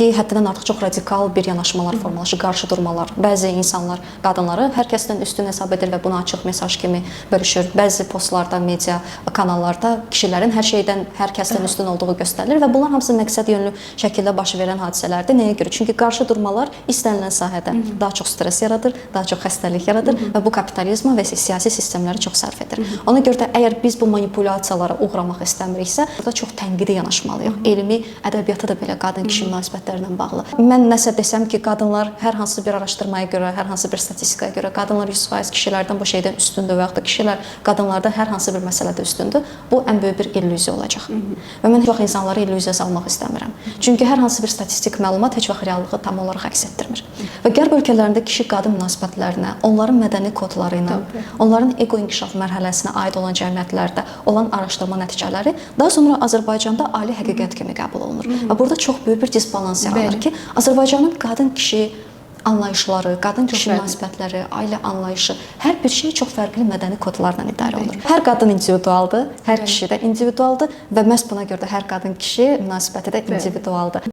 Həddindən artıq çox radikal bir yanaşmalar formalaşır, qarşı durmalar. Bəzi insanlar qadınları hər kəsdən üstün hesab edir və bunu açıq mesaj kimi bölüşür. Bəzi postlarda, media kanallarda kişilərin hər şeydən, hər kəsdən üstün olduğu göstərilir və bunlar hamısı məqsəd yönlü şəkildə baş verən hadisələrdir. Nəyə görə? Çünki qarşı durmalar istənilən sahədə daha çox stress yaradır, daha çox xəstəlik yaradır və bu kapitalizmə və siyasi sistemləri çox sərf edir. Ona görə də əgər biz bu manipulyasiyalara uğramaq istəmiriksə, burada çox tənqidi yanaşmalıyıq. Elmi ədəbiyyata da belə qadın-kişi münasibətləri bağlı. Mən nəsə desəm ki, qadınlar hər hansı bir araşdırmaya görə, hər hansı bir statistikaya görə qadınlar 100% kişilərdən bu şeydən üstündür və yaxud da kişilər qadınlardan hər hansı bir məsələdə üstündür, bu ən böyük bir illüziya olacaq. Və mən heç vaxt insanları illüziya salmaq istəmirəm. Çünki hər hansı bir statistik məlumat heç vaxt reallığı tam olaraq əks etdirmir. Və qərb ölkələrində kişi-qadın münasibətlərinə, onların mədəni kodları ilə, onların ego inkişaf mərhələsinə aid olan cəmiyyətlərdə olan araşdırma nəticələri daha sonra Azərbaycanda ali həqiqət kimi qəbul olunur. Və burada çox böyük bir disbalans yaranır ki, Azərbaycanın qadın-kişi anlayışları, qadın-kişi münasibətləri, ailə anlayışı, hər bir şey çox fərqli mədəni kodlarla idarə olunur. Hər qadın individualdır, hər kişi də individualdır və məhz buna görə də hər qadın-kişi münasibəti də individualdır.